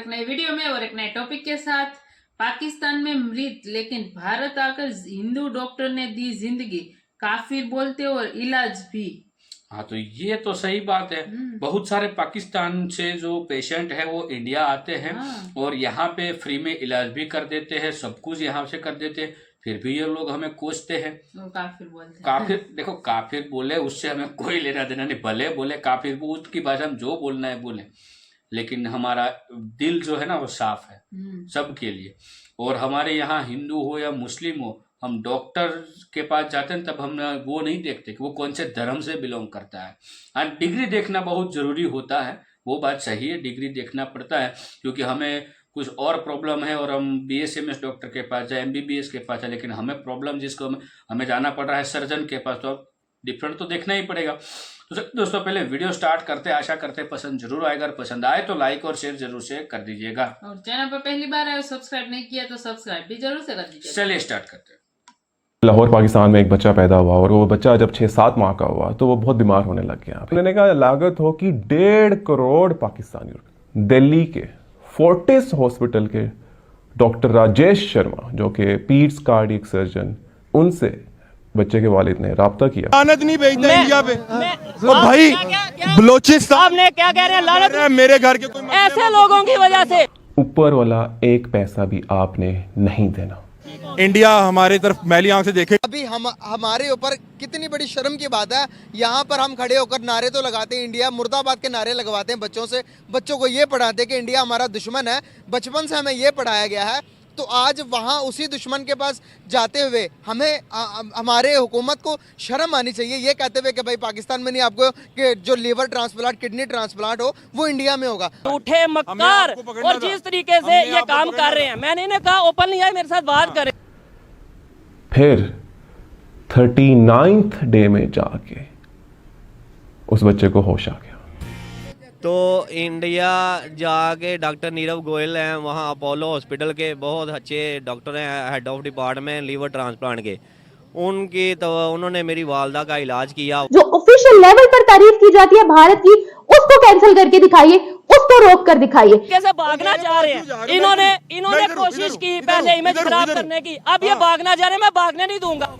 एक नए वीडियो में और एक नए टॉपिक के साथ। पाकिस्तान में मृत लेकिन भारत आकर हिंदू डॉक्टर ने दी जिंदगी, काफिर बोलते और इलाज भी। हाँ, तो ये तो सही बात है। बहुत सारे पाकिस्तान से जो पेशेंट है वो इंडिया आते हैं और यहाँ पे फ्री में इलाज भी कर देते हैं, सब कुछ यहाँ से कर देते हैं, फिर भी ये लोग हमें कोसते हैं। काफिर बोलते हैं। काफिर देखो, काफिर बोले उससे हमें कोई लेना देना नहीं, भले बोले काफिर, वो उसकी भाषा में जो बोलना है बोले, लेकिन हमारा दिल जो है ना वो साफ है सबके लिए। और हमारे यहाँ हिंदू हो या मुस्लिम हो, हम डॉक्टर के पास जाते हैं तब हम वो नहीं देखते कि वो कौन से धर्म से बिलोंग करता है। हाँ, डिग्री देखना बहुत जरूरी होता है, वो बात सही है, डिग्री देखना पड़ता है, क्योंकि हमें कुछ और प्रॉब्लम है और हम BSMS डॉक्टर के पास जाए, MBBS के पास जाए, लेकिन हमें प्रॉब्लम जिसको हमें जाना पड़ रहा है सर्जन के पास, तो डिफरेंट तो देखना ही पड़ेगा। तो दोस्तों पहले वीडियो स्टार्ट करते, आशा करते पसंद जरूर आएगा, और पसंद आए तो लाइक और शेयर जरूर से कर दीजिएगा, और चैनल पर पहली बार आए सब्सक्राइब नहीं किया तो सब्सक्राइब भी जरूर से कर दीजिएगा। चलिए स्टार्ट करते हैं। लाहौर पाकिस्तान में एक बच्चा पैदा हुआ और वो बच्चा जब 6-7 माह का हुआ तो वो बहुत बीमार होने लग गया। मैंने कहा लागत हो कि 1.5 करोड़ पाकिस्तानी रुपए। दिल्ली के फोर्टिस हॉस्पिटल के डॉक्टर राजेश शर्मा जो कि पीड्स कार्डियक सर्जन, उनसे बच्चे के वालिद ने राब्ता किया। लानत नहीं भेजते इंडिया पे तो भाई बलोचिस्तान ने क्या कह रहे हैं, लानत है मेरे घर के कोई ऐसे लोगों की वजह से। ऊपर वाला एक पैसा भी आपने नहीं देना। इंडिया हमारे तरफ मैली आंख से देखे। अभी हमारे ऊपर कितनी बड़ी शर्म की बात है, यहाँ पर हम खड़े होकर नारे तो लगाते हैं, इंडिया मुर्दाबाद के नारे लगवाते हैं बच्चों से, बच्चों को ये पढ़ाते हैं कि इंडिया हमारा दुश्मन है, बचपन से हमें ये पढ़ाया गया है। तो आज वहाँ उसी दुश्मन के पास जाते हुए हमें हमारे हुकूमत को शर्म आनी चाहिए, ये कहते हुए कि भाई पाकिस्तान में नहीं, आपको कि जो लीवर ट्रांसप्लांट, किडनी ट्रांसप्लांट हो वो इंडिया में होगा। उठे मक्कार और जिस तरीके से ये काम कर रहे हैं, मैंने इन्हें कहा ओपन नहीं आए मेरे साथ बात करें। फिर 39th डे में जाके उस बच्चे को होश आ गया। तो इंडिया जाके डॉक्टर नीरव गोयल हैं, वहाँ अपोलो हॉस्पिटल के बहुत अच्छे डॉक्टर हैं, head of department liver transplant के, उनकी तो उन्होंने मेरी वालदा का इलाज किया। जो ऑफिशियल लेवल पर तारीफ की जाती है भारत की, उसको कैंसिल करके दिखाइए, उसको रोक कर दिखाइए। कैसे भागना चाह रहे हैं इन्होंने कोशिश की पहले इमेज खराब करने की, अब ये भागना चाह रहे हैं, मैं भागने नहीं दूंगा।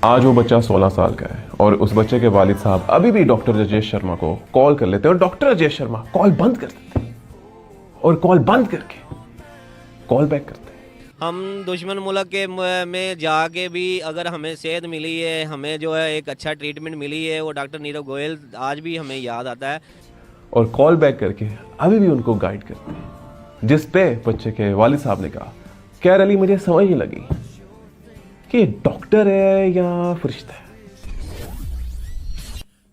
आज वो बच्चा 16 साल का है और उस बच्चे के वालिद साहब अभी भी डॉक्टर राजेश शर्मा को कॉल कर लेते हैं और डॉक्टर राजेश शर्मा कॉल बंद कर देते हैं और कॉल बंद करके कॉल बैक करते हैं। हम दुश्मन मुल्क के में जाके भी अगर हमें सेहत मिली है, हमें जो है एक अच्छा ट्रीटमेंट मिली है, वो डॉक्टर नीरव गोयल आज भी हमें याद आता है और कॉल बैक करके अभी भी उनको गाइड करते हैं, जिस पे बच्चे के वालिद साहब ने कहा, कैर अली मुझे समझ नहीं लगी कि डॉक्टर है या फरिश्ता है।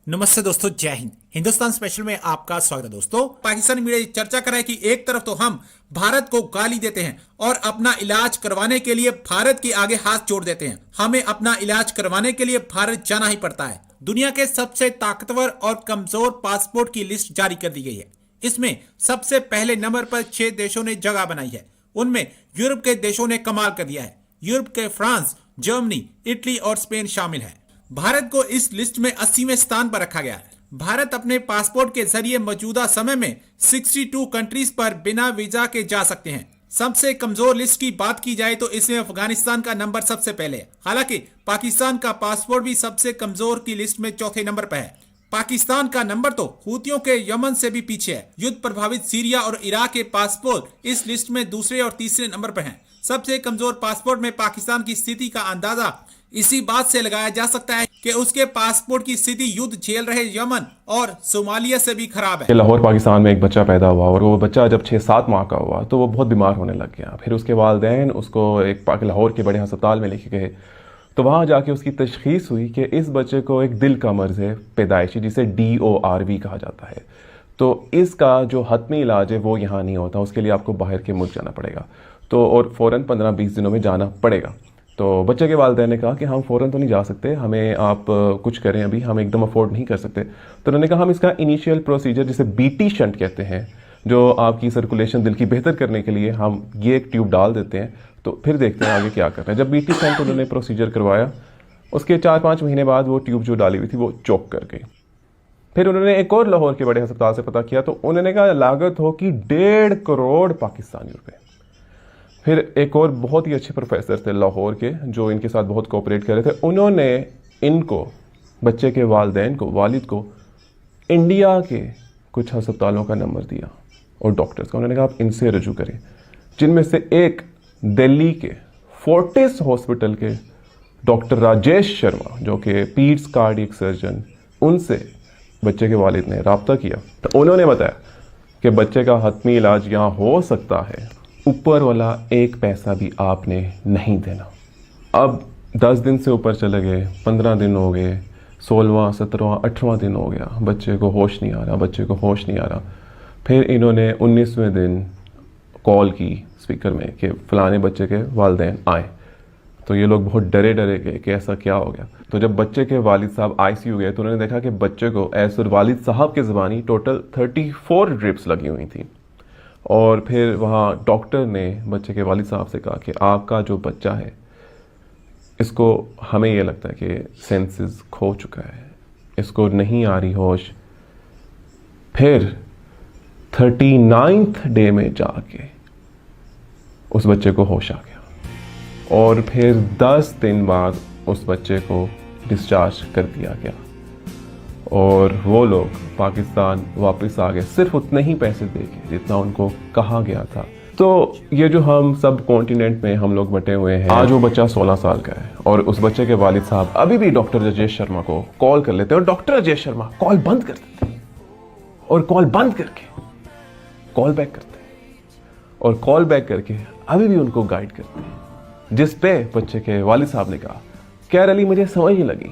नमस्ते दोस्तों, जय हिंद। हिंदुस्तान स्पेशल में आपका स्वागत है। दोस्तों, पाकिस्तानी मीडिया चर्चा कर रहा है कि एक तरफ तो हम भारत को गाली देते हैं और अपना इलाज करवाने के लिए भारत के आगे हाथ जोड़ देते हैं। हमें अपना इलाज करवाने के लिए भारत जाना ही पड़ता है। दुनिया के सबसे ताकतवर और कमजोर पासपोर्ट की लिस्ट जारी कर दी गई है। इसमें सबसे पहले नंबर पर 6 देशों ने जगह बनाई है। उनमें यूरोप के देशों ने कमाल कर दिया है। यूरोप के फ्रांस, जर्मनी, इटली और स्पेन शामिल है। भारत को इस लिस्ट में 80वें स्थान पर रखा गया है। भारत अपने पासपोर्ट के जरिए मौजूदा समय में 62 कंट्रीज पर बिना वीजा के जा सकते हैं। सबसे कमजोर लिस्ट की बात की जाए तो इसमें अफगानिस्तान का नंबर सबसे पहले है। हालांकि पाकिस्तान का पासपोर्ट भी सबसे कमजोर की लिस्ट में चौथे नंबर पर है। पाकिस्तान का नंबर तो हूतियों के यमन से भी पीछे है। युद्ध प्रभावित सीरिया और इराक के पासपोर्ट इस लिस्ट में दूसरे और तीसरे नंबर पर हैं। सबसे कमजोर पासपोर्ट में पाकिस्तान की स्थिति का अंदाजा इसी बात से लगाया जा सकता है कि उसके पासपोर्ट की स्थिति युद्ध झेल रहे यमन और सोमालिया से भी खराब है। लाहौर पाकिस्तान में एक बच्चा पैदा हुआ और वो बच्चा जब 6-7 माह का हुआ तो वो बहुत बीमार होने लग गया। फिर उसके वालिदैन उसको एक लाहौर के बड़े अस्पताल में लेके गए, तो वहाँ जाके उसकी तशखीस हुई कि इस बच्चे को एक दिल का मर्ज़ है पैदाइशी, जिसे DORV कहा जाता है। तो इसका जो हतमी इलाज है वो यहाँ नहीं होता, उसके लिए आपको बाहर के मुल्क जाना पड़ेगा, तो और फ़ौरन 15-20 दिनों में जाना पड़ेगा। तो बच्चे के वालिदैन ने कहा कि हम फ़ौरन तो नहीं जा सकते, हमें आप कुछ करें, अभी हम एकदम अफोर्ड नहीं कर सकते। तो उन्होंने कहा हम इसका इनिशियल प्रोसीजर, जिसे BT शंट कहते हैं, जो आपकी सर्कुलेशन दिल की बेहतर करने के लिए, हम ये एक ट्यूब डाल देते हैं, तो फिर देखते हैं आगे क्या करना है। जब BT शंट उन्होंने प्रोसीजर करवाया, उसके 4-5 महीने बाद वो ट्यूब जो डाली हुई थी वो चोक कर गई। फिर उन्होंने एक और लाहौर के बड़े अस्पताल से पता किया, तो उन्होंने कहा लागत हो कि 1.5 करोड़ पाकिस्तानी रुपए। फिर एक और बहुत ही अच्छे प्रोफेसर थे लाहौर के जो इनके साथ बहुत कोऑपरेट कर रहे थे, उन्होंने इनको, बच्चे के वालिदैन को, वालिद को इंडिया के कुछ अस्पतालों का नंबर दिया और डॉक्टर्स का। उन्होंने कहा आप इनसे रजू करें, जिनमें से एक दिल्ली के फोर्टिस हॉस्पिटल के डॉक्टर राजेश शर्मा जो कि पीड्स कार्डियक सर्जन, उनसे बच्चे के वालिद ने रब्ता किया। तो उन्होंने बताया कि बच्चे का हतमी इलाज यहाँ हो सकता है, ऊपर वाला 1 पैसा भी आपने नहीं देना। अब 10 दिन से ऊपर चले गए, 15 दिन हो गए, 16वां 17वां 18वां दिन हो गया, बच्चे को होश नहीं आ रहा, बच्चे को होश नहीं आ रहा। फिर इन्होंने 19वें दिन कॉल की स्पीकर में कि फ़लाने बच्चे के वालिदैन आए। तो ये लोग बहुत डरे गए कि ऐसा क्या हो गया। तो जब बच्चे के वालिद साहब ICU गए तो उन्होंने देखा कि बच्चे को ऐसर वालिद साहब के ज़बानी टोटल 34 ड्रिप्स लगी हुई थी। और फिर वहाँ डॉक्टर ने बच्चे के वालिद साहब से कहा कि आपका जो बच्चा है, इसको हमें ये लगता है कि सेंसेस खो चुका है, इसको नहीं आ रही होश। फिर 39th डे में जाके उस बच्चे को होश आ गया और फिर 10 दिन बाद उस बच्चे को डिस्चार्ज कर दिया गया और वो लोग पाकिस्तान वापस आ गए सिर्फ उतने ही पैसे देके जितना उनको कहा गया था। तो ये जो हम सब कॉन्टिनेंट में हम लोग बटे हुए हैं, आज वो बच्चा 16 साल का है और उस बच्चे के वालिद साहब अभी भी डॉक्टर राजेश शर्मा को कॉल कर लेते हैं और डॉक्टर राजेश शर्मा कॉल बंद कर देते हैं और कॉल बंद करके कॉल बैक करते हैं और कॉल बैक करके अभी भी उनको गाइड करते हैं। जिस पे बच्चे के वालिद साहब ने कहा, कैर अली मुझे समझ नहीं लगी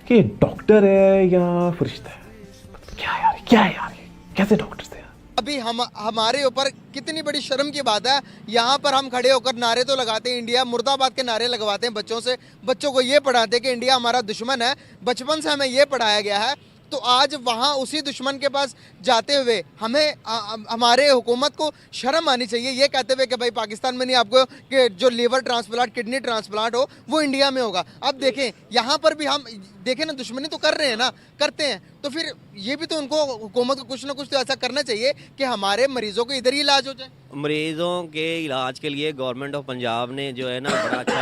कि डॉक्टर है या फरिश्ता है, क्या है यार, कैसे डॉक्टर थे? अभी हमारे ऊपर कितनी बड़ी शर्म की बात है, यहाँ पर हम खड़े होकर नारे तो लगाते हैं, इंडिया मुर्दाबाद के नारे लगवाते हैं बच्चों से, बच्चों को ये पढ़ाते हैं कि इंडिया हमारा दुश्मन है, बचपन से हमें ये पढ़ाया गया है। तो आज वहाँ उसी दुश्मन के पास जाते हुए हमें हमारे हुकूमत को शर्म आनी चाहिए, ये कहते हुए कि भाई पाकिस्तान में नहीं, आपको कि जो लीवर ट्रांसप्लांट, किडनी ट्रांसप्लांट हो वो इंडिया में होगा। अब देखें यहाँ पर भी हम देखें ना, दुश्मनी तो कर रहे हैं ना, करते हैं, तो फिर ये भी तो उनको हुकूमत को कुछ ना कुछ तो ऐसा करना चाहिए कि हमारे मरीजों को इधर ही इलाज हो जाए। मरीजों के इलाज के लिए गवर्नमेंट ऑफ पंजाब ने जो है ना बड़ा अच्छा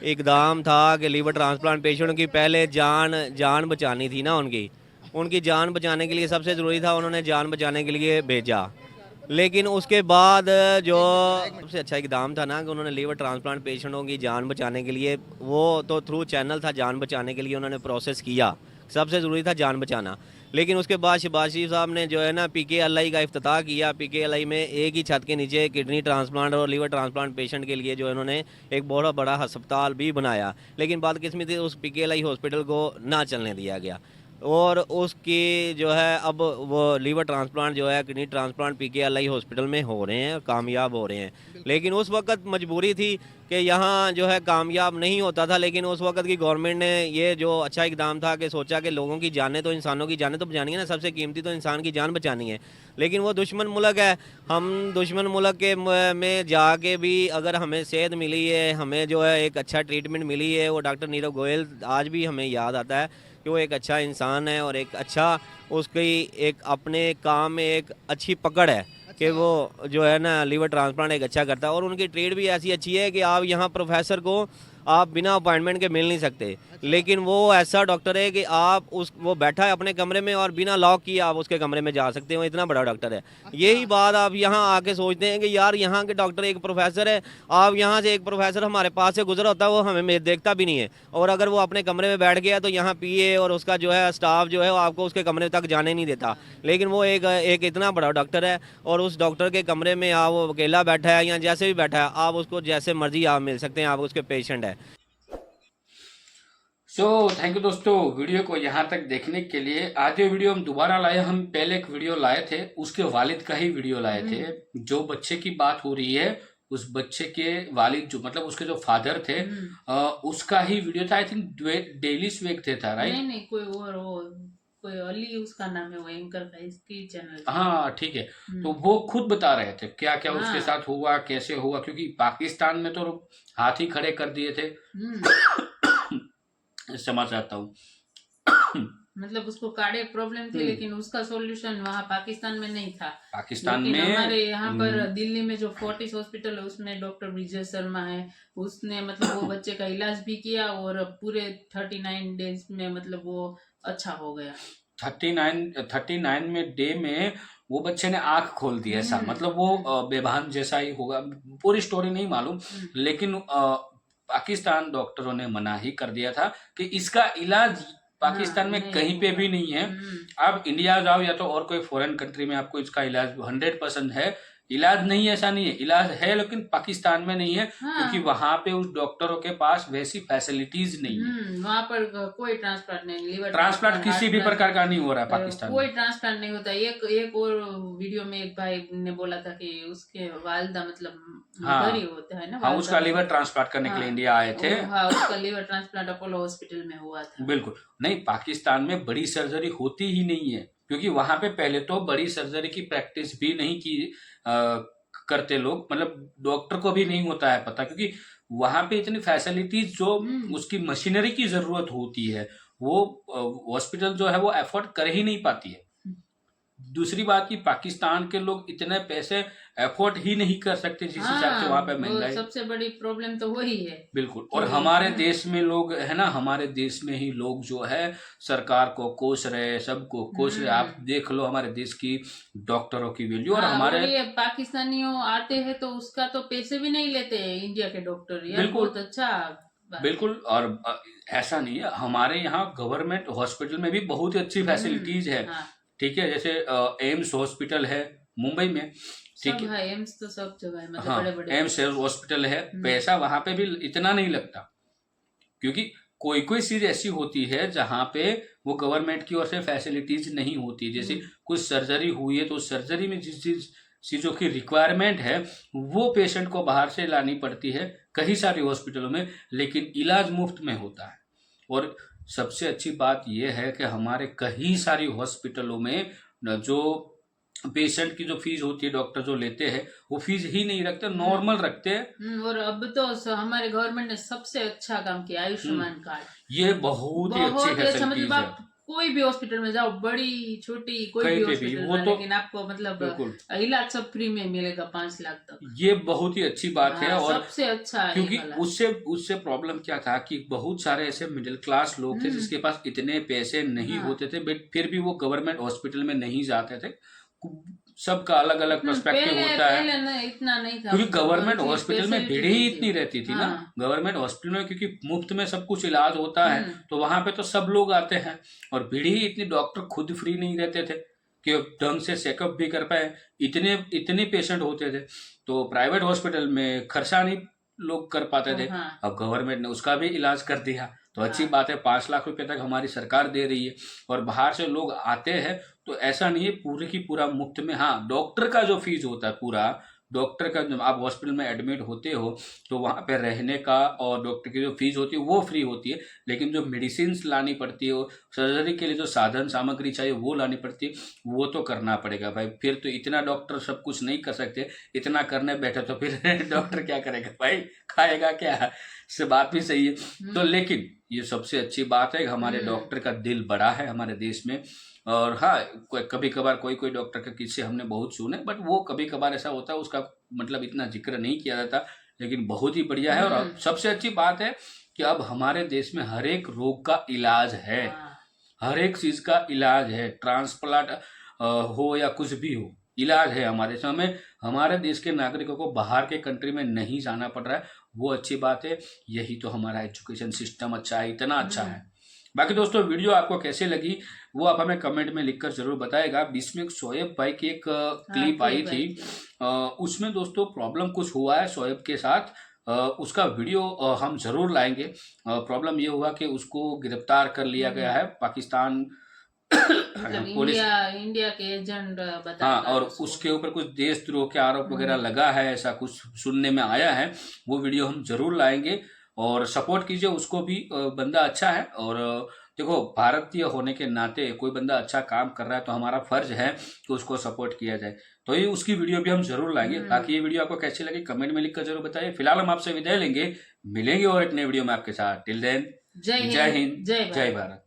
इकदाम था कि लीवर ट्रांसप्लांट पेशेंट की पहले जान बचानी थी ना, उनकी जान बचाने के लिए सबसे ज़रूरी था, उन्होंने जान बचाने के लिए भेजा। लेकिन उसके बाद जो सबसे अच्छा इकदाम था ना कि उन्होंने लीवर ट्रांसप्लांट पेशेंटों की जान बचाने के लिए, वो तो थ्रू चैनल था जान बचाने के लिए, उन्होंने प्रोसेस किया, सबसे ज़रूरी था जान बचाना। लेकिन उसके बाद शहबाज शरीफ साहब ने जो है ना PKLI का इफ्तिताह किया। PKLI में एक ही छत के नीचे किडनी ट्रांसप्लांट और लीवर ट्रांसप्लांट पेशेंट के लिए जो है उन्होंने एक बहुत बड़ा अस्पताल भी बनाया। लेकिन बदकिस्मती उस PKLI हॉस्पिटल को ना चलने दिया गया और उसकी जो है अब वो लीवर ट्रांसप्लांट जो है, किडनी ट्रांसप्लांट PKLI हॉस्पिटल में हो रहे हैं, कामयाब हो रहे हैं। लेकिन उस वक्त मजबूरी थी कि यहाँ जो है कामयाब नहीं होता था। लेकिन उस वक्त की गवर्नमेंट ने ये जो अच्छा इकदाम था कि सोचा कि लोगों की जानें, तो इंसानों की जानें तो बचानी है ना, सबसे कीमती तो इंसान की जान बचानी है। लेकिन वो दुश्मन मुल्क है, हम दुश्मन मुल्क के में जाके भी अगर हमें सेहत मिली है, हमें जो है एक अच्छा ट्रीटमेंट मिली है, वो डॉक्टर नीरव गोयल आज भी हमें याद आता है कि वो एक अच्छा इंसान है और एक अच्छा उसकी एक अपने काम में एक अच्छी पकड़ है कि वो जो है ना लीवर ट्रांसप्लांट एक अच्छा करता है। और उनकी ट्रीट भी ऐसी अच्छी है कि आप यहाँ प्रोफेसर को आप बिना अपॉइंटमेंट के मिल नहीं सकते, लेकिन वो ऐसा डॉक्टर है कि आप वो बैठा है अपने कमरे में और बिना लॉक किए आप उसके कमरे में जा सकते हो, इतना बड़ा डॉक्टर है। यही बात आप यहाँ आके सोचते हैं कि यार यहाँ के डॉक्टर एक प्रोफेसर है, आप यहाँ से एक प्रोफेसर हमारे पास से गुजरा होता है, वो हमें देखता भी नहीं है, और अगर वो अपने कमरे में बैठ गया तो यहाँ PA और उसका जो है स्टाफ जो है वो आपको उसके कमरे तक जाने नहीं देता। लेकिन वो एक इतना बड़ा डॉक्टर है और उस डॉक्टर के कमरे में आप वो अकेला बैठा है या जैसे भी बैठा है, आप उसको जैसे मर्जी आप मिल सकते हैं, आप उसके पेशेंट है। थैंक यू दोस्तों, वीडियो को यहाँ तक देखने के लिए। आज ये वीडियो हम दोबारा लाए, हम पहले एक वीडियो लाए थे, उसके वालिद का ही वीडियो लाए थे। जो बच्चे की बात हो रही है उस बच्चे के वालिद जो मतलब उसके जो फादर थे उसका ही वीडियो था। आई थिंक डेली स्वेग थे था, राइट? नहीं कोई अली उसका नाम है, वो एंकर का इसकी चैनल। हाँ ठीक है। तो वो खुद बता रहे थे क्या क्या उसके साथ हुआ, कैसे हुआ, क्योंकि पाकिस्तान में तो हाथ ही खड़े कर दिए थे। क्षमा चाहता हूँ। मतलब उसको कार्डियक प्रॉब्लम थी, लेकिन उसका सॉल्यूशन वहाँ पाकिस्तान में नहीं था। पाकिस्तान लेकिन में हमारे यहाँ पर दिल्ली में जो फोर्टिस हॉस्पिटल है उसमें डॉक्टर विजय शर्मा है, उसने मतलब वो बच्चे का इलाज भी किया और पूरे 39 डेज में मतलब वो अच्छा हो गया। 39 में डे में वो बच्चे ने आंख खोल दी, ऐसा मतलब वो बेभान जैसा ही होगा। पूरी स्टोरी नहीं मालूम, लेकिन पाकिस्तान डॉक्टरों ने मना ही कर दिया था कि इसका इलाज पाकिस्तान में कहीं पे भी नहीं है। आप इंडिया जाओ या तो और कोई फॉरेन कंट्री में आपको इसका इलाज 100% है। इलाज नहीं, ऐसा नहीं है, इलाज है लेकिन पाकिस्तान में नहीं है, क्योंकि वहां पे उस डॉक्टरों के पास वैसी फैसिलिटीज नहीं है। वहाँ पर कोई ट्रांसप्लांट नहीं, लीवर ट्रांसप्लांट किसी भी प्रकार का नहीं हो रहा है पाकिस्तान कोई में। ट्रांसप्लांट नहीं होता। एक और वीडियो में एक भाई ने बोला था कि उसके वालदा मतलब मदर ही होता है ना। हाँ, उसका लीवर ट्रांसप्लांट करने के लिए इंडिया आए थे। हाँ, उसका लीवर ट्रांसप्लांट अपोलो हॉस्पिटल में हुआ था। बिल्कुल नहीं, पाकिस्तान में बड़ी सर्जरी होती ही नहीं है, क्योंकि वहां पे पहले तो बड़ी सर्जरी की प्रैक्टिस भी नहीं की करते लोग, मतलब डॉक्टर को भी नहीं होता है पता, क्योंकि वहां पे इतनी फैसिलिटीज जो उसकी मशीनरी की जरूरत होती है वो हॉस्पिटल जो है वो एफोर्ड कर ही नहीं पाती है। दूसरी बात कि पाकिस्तान के लोग इतने पैसे एफोर्ड ही नहीं कर सकते जिस हिसाब से वहां पे महंगाई। सबसे बड़ी प्रॉब्लम तो वही है। बिल्कुल। और हमारे देश में लोग है ना, हमारे देश में ही लोग जो है सरकार को कोस रहे, सबको कोस रहे। आप देख लो हमारे देश की डॉक्टरों की वैल्यू। और हमारे ये पाकिस्तानियों आते हैं तो उसका तो पैसे भी नहीं लेते इंडिया के डॉक्टर। ये बहुत अच्छा। बिल्कुल। और ऐसा नहीं है, हमारे यहाँ गवर्नमेंट हॉस्पिटल में भी बहुत ही अच्छी फैसिलिटीज है। ठीक है, जैसे एम्स हॉस्पिटल है मुंबई में, ठीक है, एम्स तो सब जगह है, मतलब हाँ, बड़े-बड़े एम्स हॉस्पिटल है। पैसा वहां पे भी इतना नहीं लगता, क्योंकि कोई कोई चीज ऐसी होती है जहां पे वो गवर्नमेंट की ओर से फैसिलिटीज नहीं होती। जैसे कुछ सर्जरी हुई है तो सर्जरी में जिस चीजों की रिक्वायरमेंट है वो पेशेंट को बाहर से लानी पड़ती है कई सारे हॉस्पिटलों में, लेकिन इलाज मुफ्त में होता है। और सबसे अच्छी बात यह है कि हमारे कई सारी हॉस्पिटलों में जो पेशेंट की जो फीस होती है डॉक्टर जो लेते हैं वो फीस ही नहीं रखते, नॉर्मल रखते हैं। और अब तो हमारे गवर्नमेंट ने सबसे अच्छा काम किया, आयुष्मान कार्ड। ये बहुत ही अच्छी फैसिलिटीज है। कोई भी हॉस्पिटल में जाओ, बड़ी छोटी कोई भी हॉस्पिटल में, लेकिन आपको मतलब इलाज सब फ्री में मिलेगा 5 लाख तक। ये बहुत ही अच्छी बात है। और सबसे अच्छा है, क्योंकि उससे प्रॉब्लम क्या था कि बहुत सारे ऐसे मिडिल क्लास लोग थे जिसके पास इतने पैसे नहीं होते थे, बट फिर भी वो गवर्नमेंट हॉस्पिटल में नहीं जाते थे। सबका अलग अलग पर्सपेक्टिव होता है। इतना नहीं था, क्योंकि गवर्नमेंट हॉस्पिटल में भीड़ ही इतनी रहती थी ना। गवर्नमेंट हॉस्पिटल में क्योंकि मुफ्त में सब कुछ इलाज होता है तो वहां पे तो सब लोग आते हैं, और भीड़ ही इतनी, डॉक्टर खुद फ्री नहीं रहते थे कि ढंग से चेकअप भी कर पाए, इतने पेशेंट होते थे। तो प्राइवेट हॉस्पिटल में खर्चा नहीं लोग कर पाते थे। अब गवर्नमेंट ने उसका भी इलाज कर दिया, तो अच्छी बात है। 5 लाख रुपए तक हमारी सरकार दे रही है, और बाहर से लोग आते हैं तो ऐसा नहीं है पूरे की पूरा मुफ्त में। हाँ, डॉक्टर का जो फीस होता है पूरा, डॉक्टर का जब आप हॉस्पिटल में एडमिट होते हो तो वहाँ पे रहने का और डॉक्टर की जो फीस होती है वो फ्री होती है, लेकिन जो मेडिसिन लानी पड़ती है, सर्जरी के लिए जो साधन सामग्री चाहिए वो लानी पड़ती है, वो तो करना पड़ेगा भाई। फिर तो इतना डॉक्टर सब कुछ नहीं कर सकते, इतना करने बैठे तो फिर डॉक्टर क्या करेगा भाई, खाएगा क्या? से बात भी सही है। तो लेकिन ये सबसे अच्छी बात है, हमारे डॉक्टर का दिल बड़ा है हमारे देश में। और हाँ, कभी कभार कोई डॉक्टर के किस्से हमने बहुत सुने, बट वो कभी कभार ऐसा होता है, उसका मतलब इतना जिक्र नहीं किया जाता, लेकिन बहुत ही बढ़िया है। और सबसे अच्छी बात है कि अब हमारे देश में हर एक रोग का इलाज है, हर एक चीज का इलाज है। ट्रांसप्लांट हो या कुछ भी हो, इलाज है हमारे समय। हमारे देश के नागरिकों को बाहर के कंट्री में नहीं जाना पड़ रहा है, वो अच्छी बात है। यही तो हमारा एजुकेशन सिस्टम अच्छा है, इतना अच्छा है। बाकी दोस्तों, वीडियो आपको कैसे लगी वो आप हमें कमेंट में लिखकर जरूर बताएगा। बीच में शोएब भाई की एक क्लिप आई थी, उसमें दोस्तों प्रॉब्लम कुछ हुआ है शोएब के साथ, उसका वीडियो हम जरूर लाएंगे। प्रॉब्लम ये हुआ कि उसको गिरफ्तार कर लिया गया है पाकिस्तान पुलिस, इंडिया के एजेंट बता। हाँ, और उसके ऊपर कुछ देशद्रोह के आरोप वगैरह लगा है, ऐसा कुछ सुनने में आया है। वो वीडियो हम जरूर लाएंगे और सपोर्ट कीजिए उसको भी, बंदा अच्छा है। और देखो, भारतीय होने के नाते कोई बंदा अच्छा काम कर रहा है तो हमारा फर्ज है कि उसको सपोर्ट किया जाए। तो ये उसकी वीडियो भी हम जरूर लाएंगे। बाकी ये वीडियो आपको कैसी लगी कमेंट में लिखकर जरूर बताइए। फिलहाल हम आपसे विदाई लेंगे, मिलेंगे और एक नए वीडियो में आपके साथ। टिल देन, जय हिंद, जय भारत।